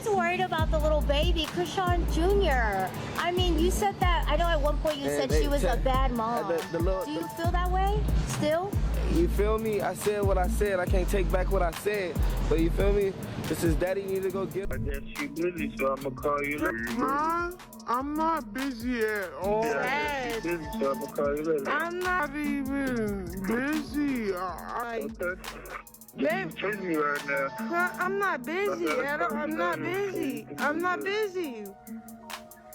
Everyone's worried about the little baby, Chrisean Jr. I mean, you said that, I know at one point you said she was a bad mom. Do you feel that way still? You feel me? I said what I said. I can't take back what I said. But you feel me? This is daddy need to go get. I guess you busy, so I'm gonna call you later. Huh? I'm not busy at all. Yeah, I guess you busy, so I'm gonna call you later. I'm not even busy. Okay. Babe, You chasing me right now. I'm not busy at all. I'm not busy. I'm not busy.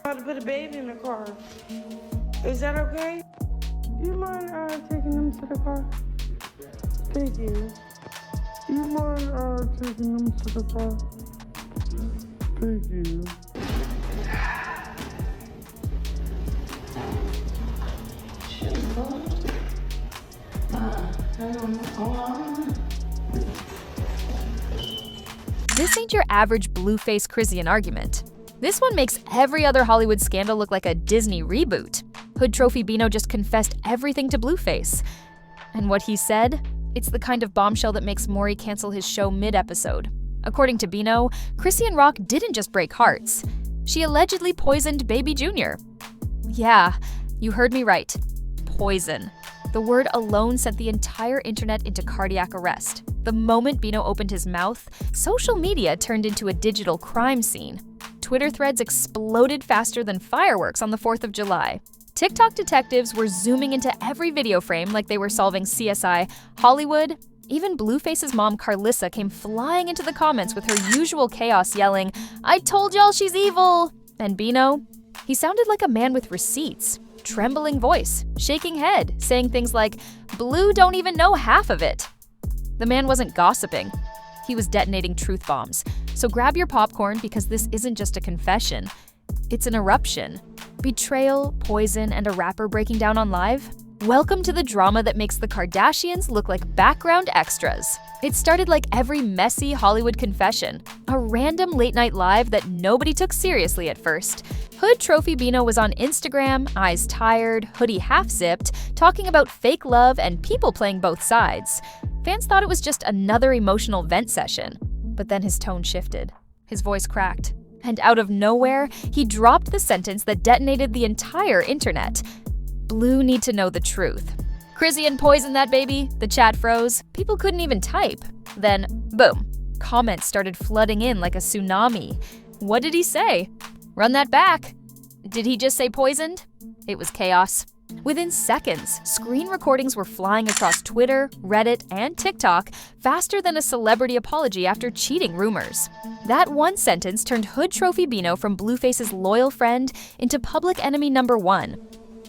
I'm about to put a baby in the car. Is that okay? You mind taking them to the car? Thank you. You mind taking them to the car? Thank you. This ain't your average Blueface Chrisean argument. This one makes every other Hollywood scandal look like a Disney reboot. HoodTrophy Bino just confessed everything to Blueface. And what he said? It's the kind of bombshell that makes Maury cancel his show mid-episode. According to Bino, Chrisean Rock didn't just break hearts. She allegedly poisoned baby Jr. Yeah, you heard me right. Poison. The word alone sent the entire internet into cardiac arrest. The moment Bino opened his mouth, social media turned into a digital crime scene. Twitter threads exploded faster than fireworks on the 4th of July. TikTok detectives were zooming into every video frame like they were solving CSI Hollywood. Even Blueface's mom, Carlissa, came flying into the comments with her usual chaos, yelling, "I told y'all she's evil!" And Bino? He sounded like a man with receipts. Trembling voice, shaking head, saying things like, "Blue don't even know half of it." The man wasn't gossiping. He was detonating truth bombs. So grab your popcorn because this isn't just a confession. It's an eruption. Betrayal, poison, and a rapper breaking down on live? Welcome to the drama that makes the Kardashians look like background extras. It started like every messy Hollywood confession, a random late-night live that nobody took seriously at first. HoodTrophy Bino was on Instagram, eyes tired, hoodie half-zipped, talking about fake love and people playing both sides. Fans thought it was just another emotional vent session. But then his tone shifted. His voice cracked. And out of nowhere, he dropped the sentence that detonated the entire internet. Blue need to know the truth. Chrisean poisoned that baby, the chat froze, people couldn't even type. Then, boom, comments started flooding in like a tsunami. What did he say? Run that back. Did he just say poisoned? It was chaos. Within seconds, screen recordings were flying across Twitter, Reddit, and TikTok faster than a celebrity apology after cheating rumors. That one sentence turned HoodTrophy Bino from Blueface's loyal friend into public enemy number one.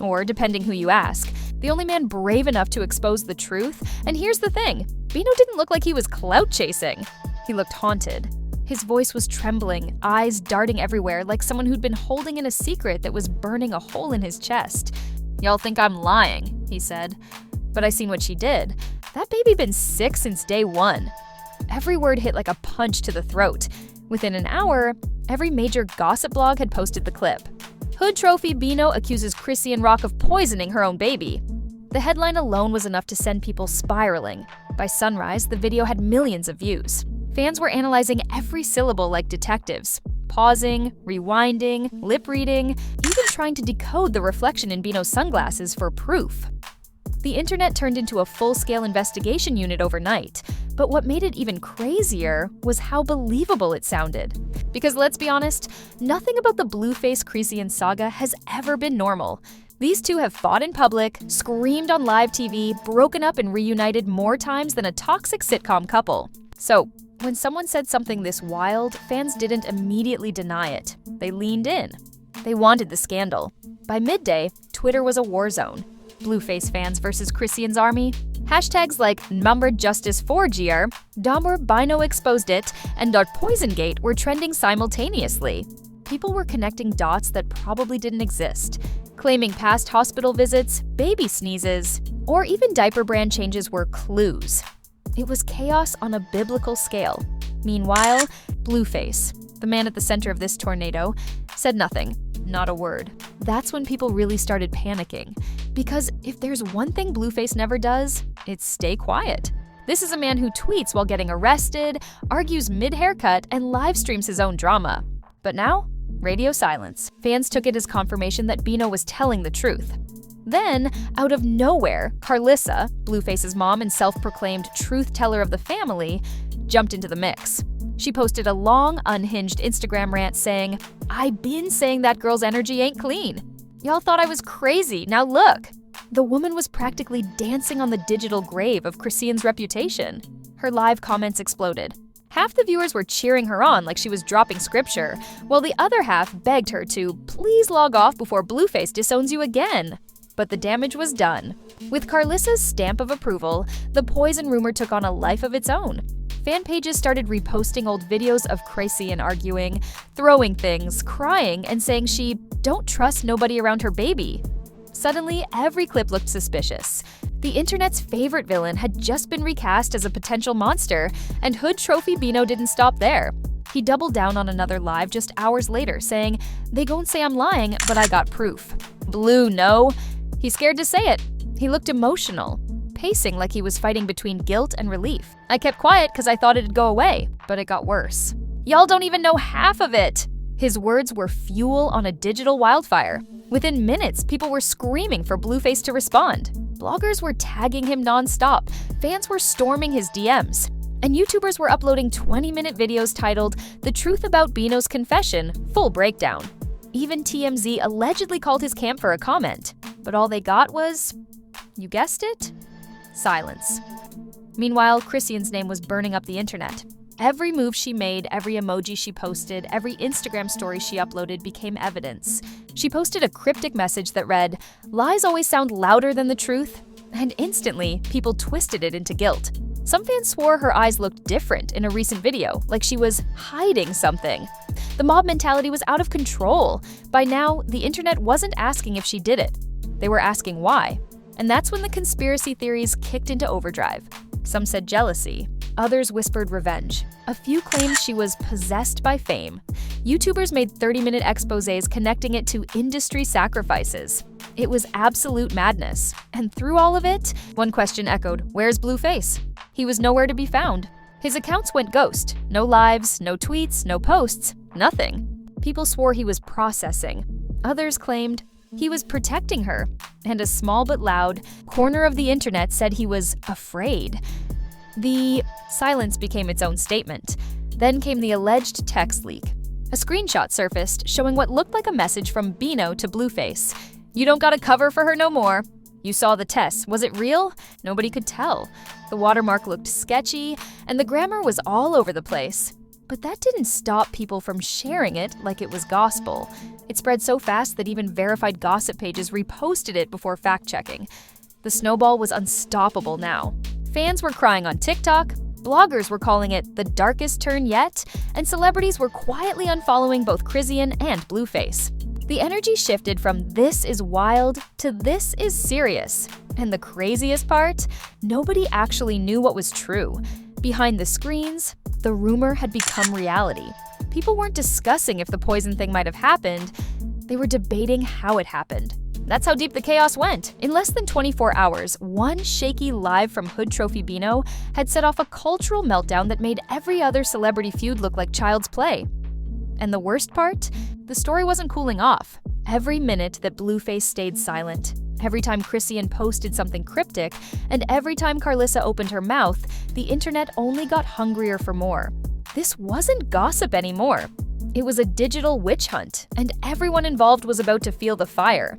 Or, depending who you ask, the only man brave enough to expose the truth. And here's the thing, Bino didn't look like he was clout chasing. He looked haunted. His voice was trembling, eyes darting everywhere like someone who'd been holding in a secret that was burning a hole in his chest. "Y'all think I'm lying," he said. "But I seen what she did. That baby been sick since day one." Every word hit like a punch to the throat. Within an hour, every major gossip blog had posted the clip. HoodTrophy Bino accuses Chrisean Rock of poisoning her own baby. The headline alone was enough to send people spiraling. By sunrise, the video had millions of views. Fans were analyzing every syllable like detectives, pausing, rewinding, lip-reading, even trying to decode the reflection in Bino's sunglasses for proof. The internet turned into a full-scale investigation unit overnight, but what made it even crazier was how believable it sounded. Because let's be honest, nothing about the Blueface Chrisean saga has ever been normal. These two have fought in public, screamed on live TV, broken up and reunited more times than a toxic sitcom couple. So, when someone said something this wild, fans didn't immediately deny it. They leaned in. They wanted the scandal. By midday, Twitter was a war zone. Blueface fans versus Chrisean's army. Hashtags like #NumberJustice4GR, Dahmer Bino exposed it, and .PoisonGate were trending simultaneously. People were connecting dots that probably didn't exist, claiming past hospital visits, baby sneezes, or even diaper brand changes were clues. It was chaos on a biblical scale. Meanwhile, Blueface, the man at the center of this tornado, said nothing, not a word. That's when people really started panicking. Because if there's one thing Blueface never does, it's stay quiet. This is a man who tweets while getting arrested, argues mid-haircut, and live streams his own drama. But now, radio silence. Fans took it as confirmation that Bino was telling the truth. Then, out of nowhere, Carlissa, Blueface's mom and self-proclaimed truth teller of the family, jumped into the mix. She posted a long, unhinged Instagram rant saying, "I been saying that girl's energy ain't clean. Y'all thought I was crazy, now look." The woman was practically dancing on the digital grave of Chrisean's reputation. Her live comments exploded. Half the viewers were cheering her on like she was dropping scripture, while the other half begged her to please log off before Blueface disowns you again. But the damage was done. With Carlissa's stamp of approval, the poison rumor took on a life of its own. Fan pages started reposting old videos of Chrisean arguing, throwing things, crying, and saying she don't trust nobody around her baby. Suddenly, every clip looked suspicious. The internet's favorite villain had just been recast as a potential monster, and HoodTrophy Bino didn't stop there. He doubled down on another live just hours later, saying, "They gon' say I'm lying, but I got proof." Blue, no. He's scared to say it. He looked emotional, pacing like he was fighting between guilt and relief. "I kept quiet because I thought it'd go away, but it got worse. Y'all don't even know half of it." His words were fuel on a digital wildfire. Within minutes, people were screaming for Blueface to respond. Bloggers were tagging him nonstop. Fans were storming his DMs. And YouTubers were uploading 20-minute videos titled "The Truth About Bino's Confession, Full Breakdown." Even TMZ allegedly called his camp for a comment. But all they got was, you guessed it, silence. Meanwhile, Chrisean's name was burning up the internet. Every move she made, every emoji she posted, every Instagram story she uploaded became evidence. She posted a cryptic message that read, "Lies always sound louder than the truth," and instantly, people twisted it into guilt. Some fans swore her eyes looked different in a recent video, like she was hiding something. The mob mentality was out of control. By now, the internet wasn't asking if she did it. They were asking why. And that's when the conspiracy theories kicked into overdrive. Some said jealousy. Others whispered revenge. A few claimed she was possessed by fame. YouTubers made 30-minute exposés connecting it to industry sacrifices. It was absolute madness. And through all of it, one question echoed, where's Blueface? He was nowhere to be found. His accounts went ghost. No lives, no tweets, no posts, nothing. People swore he was processing. Others claimed he was protecting her. And a small but loud corner of the internet said he was afraid. The silence became its own statement. Then came the alleged text leak. A screenshot surfaced showing what looked like a message from Bino to Blueface. "You don't gotta cover for her no more. You saw the test. Was it real? Nobody could tell." The watermark looked sketchy, and the grammar was all over the place. But that didn't stop people from sharing it like it was gospel. It spread so fast that even verified gossip pages reposted it before fact-checking. The snowball was unstoppable now. Fans were crying on TikTok, bloggers were calling it the darkest turn yet, and celebrities were quietly unfollowing both Chrisean and Blueface. The energy shifted from "this is wild" to "this is serious." And the craziest part? Nobody actually knew what was true. Behind the screens, the rumor had become reality. People weren't discussing if the poison thing might have happened, they were debating how it happened. That's how deep the chaos went. In less than 24 hours, one shaky live from HoodTrophy Bino had set off a cultural meltdown that made every other celebrity feud look like child's play. And the worst part? The story wasn't cooling off. Every minute that Blueface stayed silent, every time Chrisean posted something cryptic, and every time Carlissa opened her mouth, the internet only got hungrier for more. This wasn't gossip anymore. It was a digital witch hunt, and everyone involved was about to feel the fire.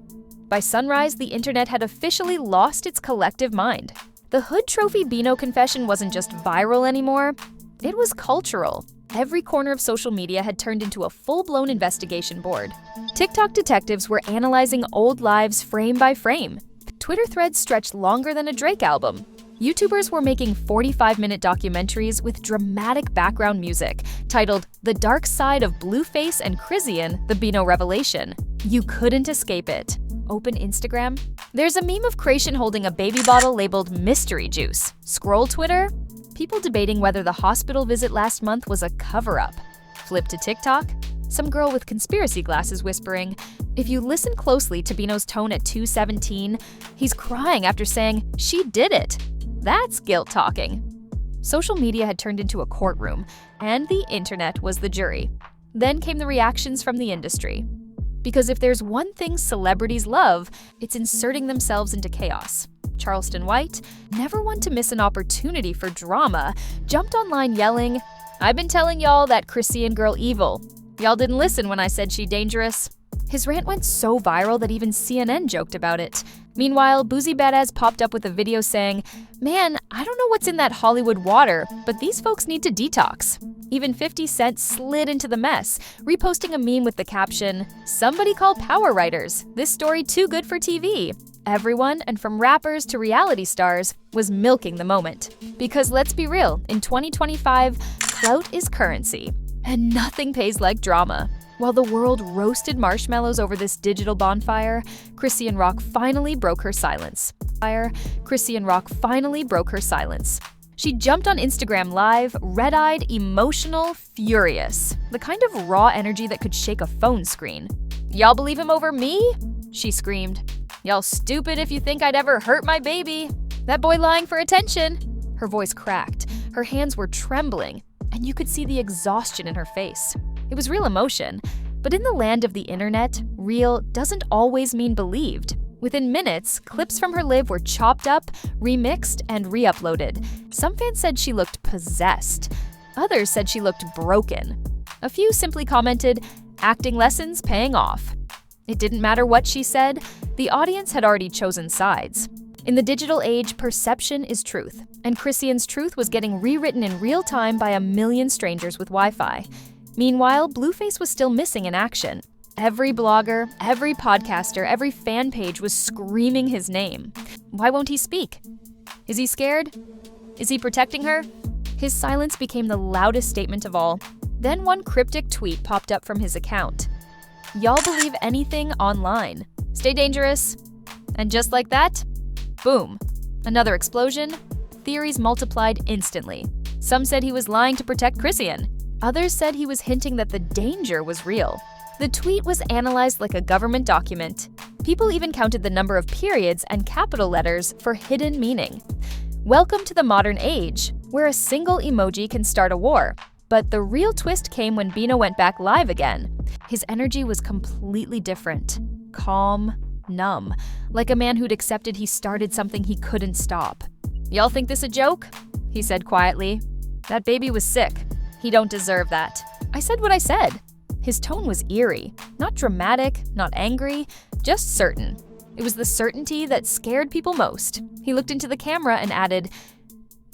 By sunrise, the internet had officially lost its collective mind. The HoodTrophy Bino confession wasn't just viral anymore, it was cultural. Every corner of social media had turned into a full-blown investigation board. TikTok detectives were analyzing old lives frame by frame. Twitter threads stretched longer than a Drake album. YouTubers were making 45-minute documentaries with dramatic background music, titled "The Dark Side of Blueface and Chrisean, the Bino Revelation." You couldn't escape it. Open Instagram. There's a meme of Chrisean holding a baby bottle labeled "mystery juice." Scroll Twitter. People debating whether the hospital visit last month was a cover-up. Flip to TikTok. Some girl with conspiracy glasses whispering, if you listen closely to Bino's tone at 2:17, he's crying after saying, "She did it." That's guilt talking. Social media had turned into a courtroom, and the internet was the jury. Then came the reactions from the industry. Because if there's one thing celebrities love, it's inserting themselves into chaos. Charleston White, never one to miss an opportunity for drama, jumped online yelling, "I've been telling y'all that Chrisean girl evil. Y'all didn't listen when I said she dangerous." His rant went so viral that even CNN joked about it. Meanwhile, Boozy Badass popped up with a video saying, "Man, I don't know what's in that Hollywood water, but these folks need to detox." Even 50 Cent slid into the mess, reposting a meme with the caption, "Somebody call Power Writers. This story too good for TV." Everyone, and from rappers to reality stars, was milking the moment. Because let's be real, in 2025, clout is currency, and nothing pays like drama. While the world roasted marshmallows over this digital bonfire, Chrisean Rock finally broke her silence. She jumped on Instagram Live, red-eyed, emotional, furious. The kind of raw energy that could shake a phone screen. "Y'all believe him over me?" she screamed. "Y'all stupid if you think I'd ever hurt my baby. That boy lying for attention." Her voice cracked, her hands were trembling, and you could see the exhaustion in her face. It was real emotion, but in the land of the internet, real doesn't always mean believed. Within minutes, clips from her live were chopped up, remixed, and re-uploaded. Some fans said she looked possessed. Others said she looked broken. A few simply commented, "Acting lessons paying off." It didn't matter what she said, the audience had already chosen sides. In the digital age, perception is truth, and Chrisean's truth was getting rewritten in real time by a million strangers with Wi-Fi. Meanwhile, Blueface was still missing in action. Every blogger, every podcaster, every fan page was screaming his name. Why won't he speak? Is he scared? Is he protecting her? His silence became the loudest statement of all. Then one cryptic tweet popped up from his account. "Y'all believe anything online. Stay dangerous." And just like that, boom. Another explosion. Theories multiplied instantly. Some said he was lying to protect Chrisean. Others said he was hinting that the danger was real. The tweet was analyzed like a government document. People even counted the number of periods and capital letters for hidden meaning. Welcome to the modern age, where a single emoji can start a war. But the real twist came when Bino went back live again. His energy was completely different. Calm, numb, like a man who'd accepted he started something he couldn't stop. "Y'all think this a joke?" he said quietly. "That baby was sick. He don't deserve that." I said what I said. His tone was eerie, not dramatic, not angry, just certain. It was the certainty that scared people most. He looked into the camera and added,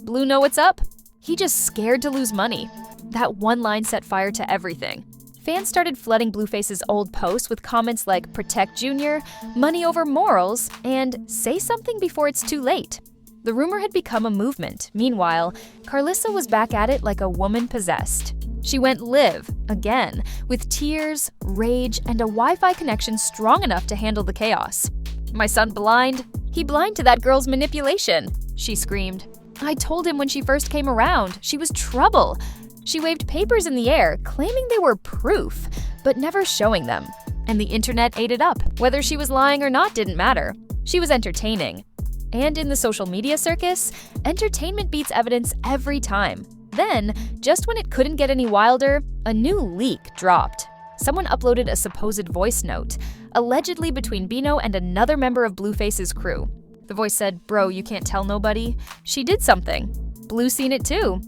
"Blue know what's up? He just scared to lose money." That one line set fire to everything. Fans started flooding Blueface's old posts with comments like "Protect Junior," "Money over morals," and "Say something before it's too late." The rumor had become a movement. Meanwhile, Carlissa was back at it like a woman possessed. She went live, again, with tears, rage, and a Wi-Fi connection strong enough to handle the chaos. "My son blind? He blind to that girl's manipulation," she screamed. "I told him when she first came around, she was trouble." She waved papers in the air, claiming they were proof, but never showing them. And the internet ate it up. Whether she was lying or not didn't matter. She was entertaining. And in the social media circus, entertainment beats evidence every time. Then, just when it couldn't get any wilder, a new leak dropped. Someone uploaded a supposed voice note, allegedly between Bino and another member of Blueface's crew. The voice said, "Bro, you can't tell nobody." She did something. Blue seen it too.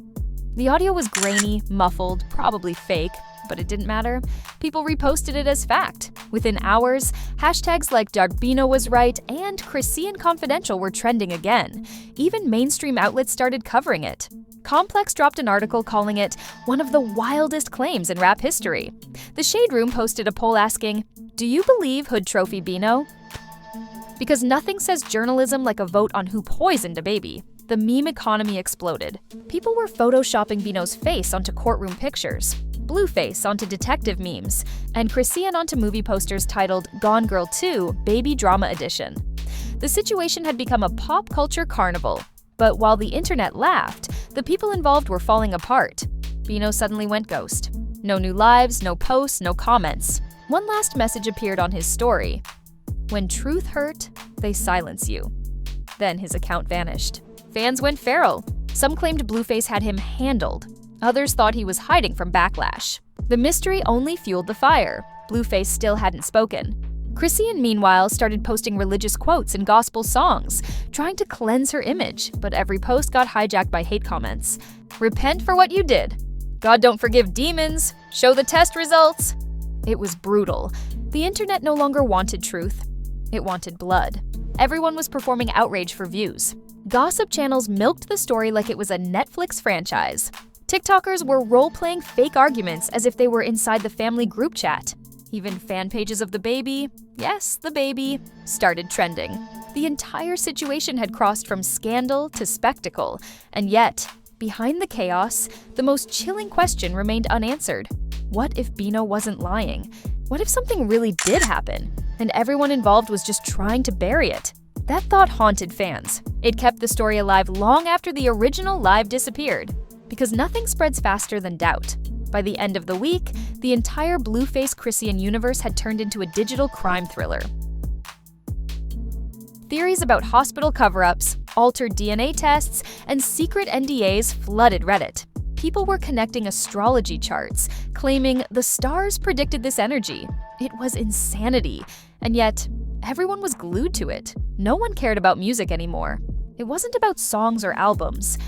The audio was grainy, muffled, probably fake, but it didn't matter. People reposted it as fact. Within hours, hashtags like "Bino was right" and "Chrisean Confidential" were trending again. Even mainstream outlets started covering it. Complex dropped an article calling it one of the wildest claims in rap history. The Shade Room posted a poll asking, "Do you believe HoodTrophy Bino?" Because nothing says journalism like a vote on who poisoned a baby. The meme economy exploded. People were photoshopping Bino's face onto courtroom pictures, Blueface onto detective memes, and Chrisean onto movie posters titled "Gone Girl 2 Baby Drama Edition." The situation had become a pop culture carnival. But while the internet laughed, the people involved were falling apart. Bino suddenly went ghost. No new lives, no posts, no comments. One last message appeared on his story. "When truth hurt, they silence you." Then his account vanished. Fans went feral. Some claimed Blueface had him handled. Others thought he was hiding from backlash. The mystery only fueled the fire. Blueface still hadn't spoken. Chrisean, meanwhile, started posting religious quotes and gospel songs, trying to cleanse her image, but every post got hijacked by hate comments. Repent for what you did. God don't forgive demons. Show the test results. It was brutal. The internet no longer wanted truth. It wanted blood. Everyone was performing outrage for views. Gossip channels milked the story like it was a Netflix franchise. TikTokers were role-playing fake arguments as if they were inside the family group chat. Even fan pages of the baby, yes, the baby, started trending. The entire situation had crossed from scandal to spectacle, and yet, behind the chaos, the most chilling question remained unanswered. What if Bino wasn't lying? What if something really did happen, and everyone involved was just trying to bury it? That thought haunted fans. It kept the story alive long after the original live disappeared. Because nothing spreads faster than doubt. By the end of the week, the entire Blueface Chrisean universe had turned into a digital crime thriller. Theories about hospital cover-ups, altered DNA tests, and secret NDAs flooded Reddit. People were connecting astrology charts, claiming the stars predicted this energy. It was insanity, and yet everyone was glued to it. No one cared about music anymore. It wasn't about songs or albums.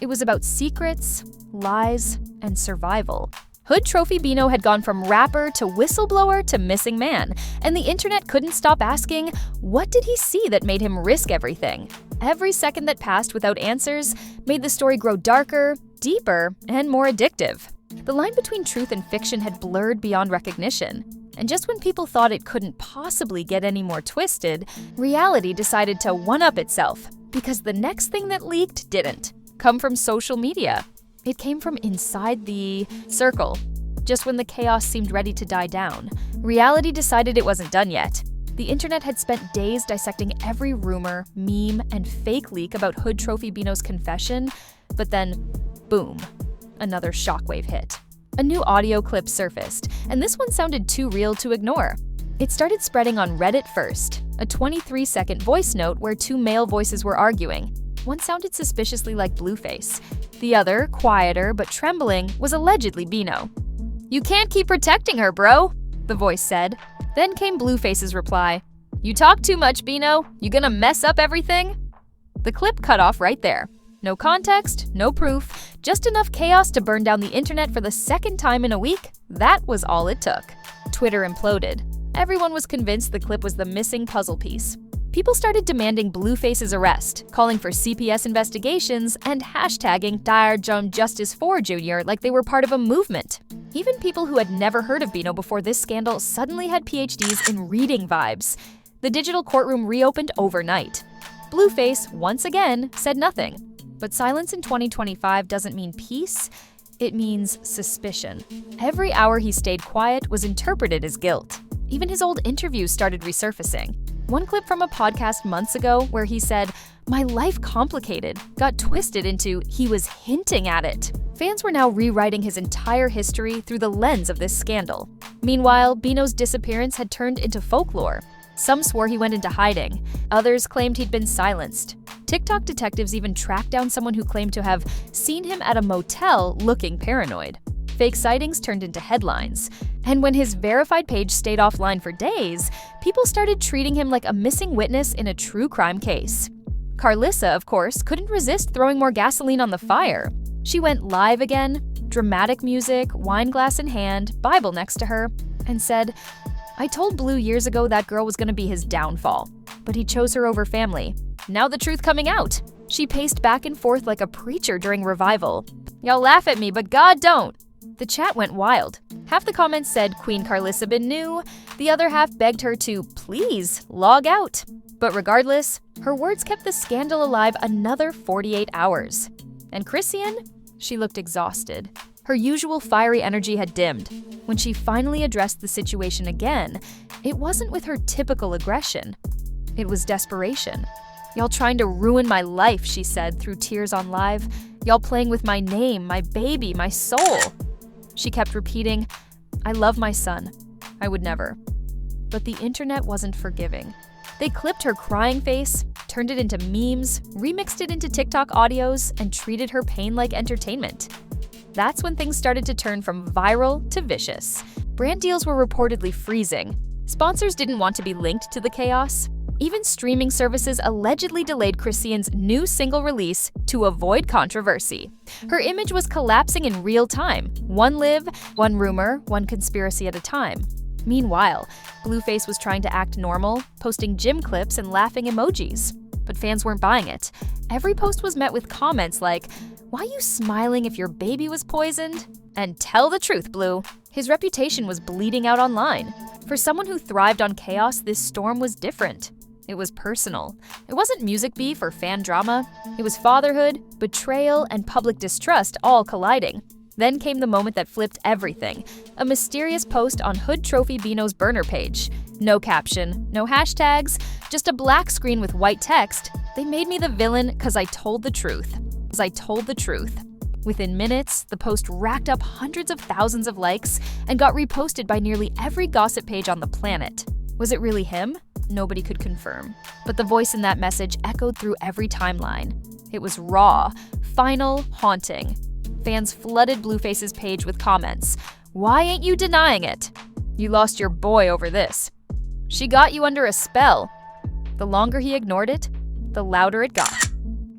It was about secrets, lies, and survival. HoodTrophy Bino had gone from rapper to whistleblower to missing man, and the internet couldn't stop asking, what did he see that made him risk everything? Every second that passed without answers made the story grow darker, deeper, and more addictive. The line between truth and fiction had blurred beyond recognition. And just when people thought it couldn't possibly get any more twisted, reality decided to one-up itself, because the next thing that leaked didn't come from social media. It came from inside the circle. Just when the chaos seemed ready to die down, reality decided it wasn't done yet. The internet had spent days dissecting every rumor, meme, and fake leak about HoodTrophy Bino's confession, but then, boom, another shockwave hit. A new audio clip surfaced, and this one sounded too real to ignore. It started spreading on Reddit first, a 23-second voice note where two male voices were arguing. One sounded suspiciously like Blueface. The other, quieter but trembling, was allegedly Bino. "You can't keep protecting her, bro," the voice said. Then came Blueface's reply. "You talk too much, Bino. You gonna mess up everything?" The clip cut off right there. No context, no proof, just enough chaos to burn down the internet for the second time in a week. That was all it took. Twitter imploded. Everyone was convinced the clip was the missing puzzle piece. People started demanding Blueface's arrest, calling for CPS investigations, and hashtagging Dire John Justice for Jr. like they were part of a movement. Even people who had never heard of Bino before this scandal suddenly had PhDs in reading vibes. The digital courtroom reopened overnight. Blueface, once again, said nothing. But silence in 2025 doesn't mean peace, it means suspicion. Every hour he stayed quiet was interpreted as guilt. Even his old interviews started resurfacing. One clip from a podcast months ago where he said, "My life complicated," got twisted into he was hinting at it. Fans were now rewriting his entire history through the lens of this scandal. Meanwhile, Bino's disappearance had turned into folklore. Some swore he went into hiding. Others claimed he'd been silenced. TikTok detectives even tracked down someone who claimed to have seen him at a motel looking paranoid. Fake sightings turned into headlines. And when his verified page stayed offline for days, people started treating him like a missing witness in a true crime case. Carlissa, of course, couldn't resist throwing more gasoline on the fire. She went live again, dramatic music, wine glass in hand, Bible next to her, and said, "I told Blue years ago that girl was gonna be his downfall, but he chose her over family. Now the truth coming out." She paced back and forth like a preacher during revival. "Y'all laugh at me, but God don't." The chat went wild. Half the comments said Queen Carlissa been new, the other half begged her to please log out. But regardless, her words kept the scandal alive another 48 hours. And Chrisean? She looked exhausted. Her usual fiery energy had dimmed. When she finally addressed the situation again, it wasn't with her typical aggression. It was desperation. "Y'all trying to ruin my life," she said through tears on live. "Y'all playing with my name, my baby, my soul." She kept repeating, "I love my son. I would never." But the internet wasn't forgiving. They clipped her crying face, turned it into memes, remixed it into TikTok audios, and treated her pain like entertainment. That's when things started to turn from viral to vicious. Brand deals were reportedly freezing. Sponsors didn't want to be linked to the chaos. Even streaming services allegedly delayed Chrisean's new single release to avoid controversy. Her image was collapsing in real time, one live, one rumor, one conspiracy at a time. Meanwhile, Blueface was trying to act normal, posting gym clips and laughing emojis. But fans weren't buying it. Every post was met with comments like, "Why you smiling if your baby was poisoned?" And "Tell the truth, Blue." His reputation was bleeding out online. For someone who thrived on chaos, this storm was different. It was personal. It wasn't music beef or fan drama. It was fatherhood, betrayal, and public distrust all colliding. Then came the moment that flipped everything. A mysterious post on HoodTrophy Bino's burner page. No caption, no hashtags, just a black screen with white text. "They made me the villain 'cause I told the truth. 'Cause I told the truth." Within minutes, the post racked up hundreds of thousands of likes and got reposted by nearly every gossip page on the planet. Was it really him? Nobody could confirm. But the voice in that message echoed through every timeline. It was raw, final, haunting. Fans flooded Blueface's page with comments. "Why ain't you denying it? You lost your boy over this. She got you under a spell." The longer he ignored it, the louder it got.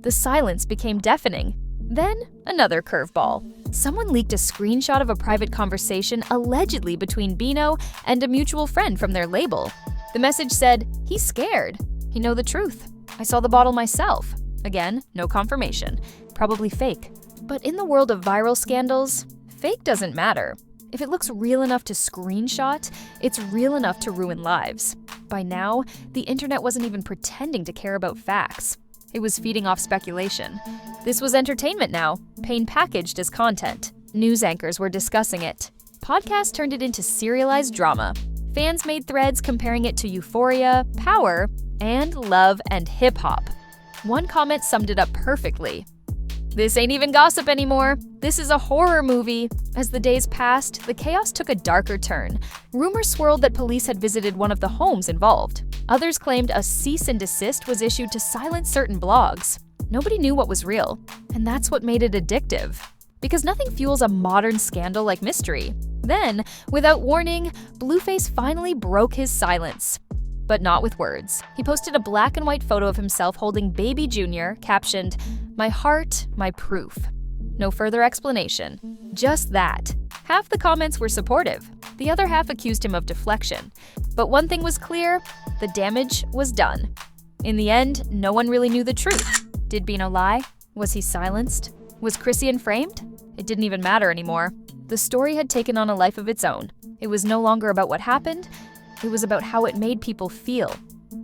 The silence became deafening. Then, another curveball. Someone leaked a screenshot of a private conversation allegedly between Bino and a mutual friend from their label. The message said, "He's scared. He know the truth. I saw the bottle myself." Again, no confirmation. Probably fake. But in the world of viral scandals, fake doesn't matter. If it looks real enough to screenshot, it's real enough to ruin lives. By now, the internet wasn't even pretending to care about facts. It was feeding off speculation. This was entertainment now, pain packaged as content. News anchors were discussing it. Podcasts turned it into serialized drama. Fans made threads comparing it to Euphoria, Power, and Love and Hip Hop. One comment summed it up perfectly. "This ain't even gossip anymore. This is a horror movie." As the days passed, the chaos took a darker turn. Rumors swirled that police had visited one of the homes involved. Others claimed a cease and desist was issued to silence certain blogs. Nobody knew what was real, and that's what made it addictive. Because nothing fuels a modern scandal like mystery. Then, without warning, Blueface finally broke his silence. But not with words. He posted a black and white photo of himself holding baby Junior, captioned, "My heart, my proof." No further explanation. Just that. Half the comments were supportive. The other half accused him of deflection. But one thing was clear, the damage was done. In the end, no one really knew the truth. Did Bino lie? Was he silenced? Was Chrisean framed? It didn't even matter anymore. The story had taken on a life of its own. It was no longer about what happened. It was about how it made people feel.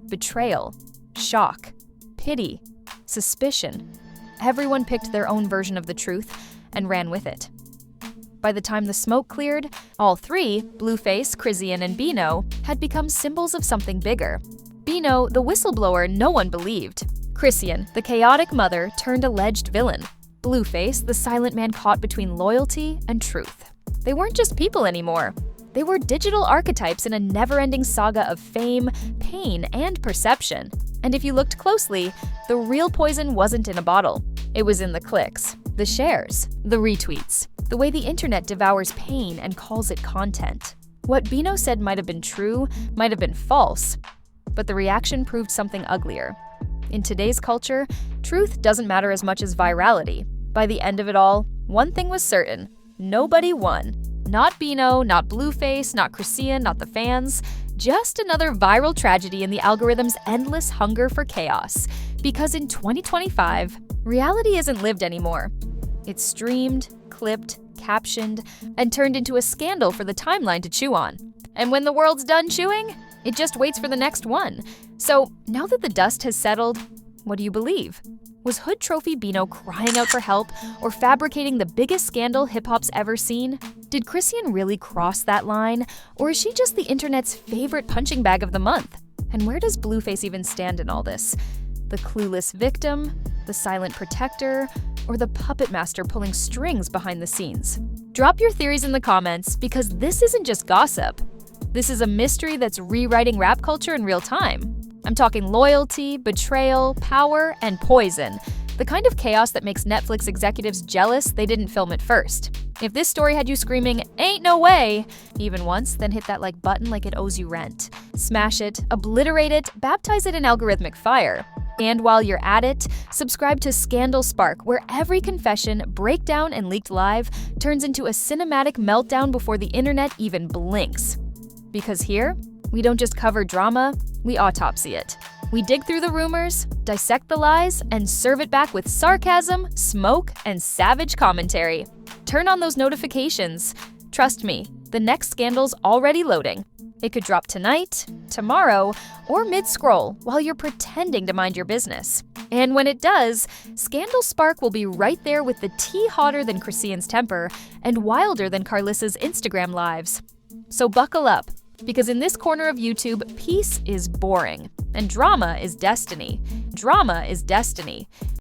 Betrayal, shock, pity, suspicion. Everyone picked their own version of the truth and ran with it. By the time the smoke cleared, all three, Blueface, Chrisean, and Bino, had become symbols of something bigger. Bino, the whistleblower no one believed. Chrisean, the chaotic mother turned alleged villain. Blueface, the silent man caught between loyalty and truth. They weren't just people anymore. They were digital archetypes in a never-ending saga of fame, pain, and perception. And if you looked closely, the real poison wasn't in a bottle. It was in the clicks, the shares, the retweets, the way the internet devours pain and calls it content. What Bino said might have been true, might have been false, but the reaction proved something uglier. In today's culture, truth doesn't matter as much as virality. By the end of it all, one thing was certain: nobody won. Not Bino, not Blueface, not Chrisean, not the fans. Just another viral tragedy in the algorithm's endless hunger for chaos. Because in 2025, reality isn't lived anymore. It's streamed, clipped, captioned, and turned into a scandal for the timeline to chew on. And when the world's done chewing, it just waits for the next one. So now that the dust has settled, what do you believe? Was HoodTrophy Bino crying out for help or fabricating the biggest scandal hip-hop's ever seen? Did Chrisean really cross that line? Or is she just the internet's favorite punching bag of the month? And where does Blueface even stand in all this? The clueless victim? The silent protector? Or the puppet master pulling strings behind the scenes? Drop your theories in the comments, because this isn't just gossip. This is a mystery that's rewriting rap culture in real time. I'm talking loyalty, betrayal, power, and poison. The kind of chaos that makes Netflix executives jealous they didn't film it first. If this story had you screaming, "Ain't no way," even once, then hit that like button like it owes you rent. Smash it, obliterate it, baptize it in algorithmic fire. And while you're at it, subscribe to Scandal Spark, where every confession, breakdown, and leaked live turns into a cinematic meltdown before the internet even blinks. Because here, we don't just cover drama, we autopsy it. We dig through the rumors, dissect the lies, and serve it back with sarcasm, smoke, and savage commentary. Turn on those notifications. Trust me, the next scandal's already loading. It could drop tonight, tomorrow, or mid-scroll while you're pretending to mind your business. And when it does, Scandal Spark will be right there with the tea hotter than Chrisean's temper and wilder than Carlissa's Instagram lives. So buckle up, because in this corner of YouTube, peace is boring, and drama is destiny. Drama is destiny.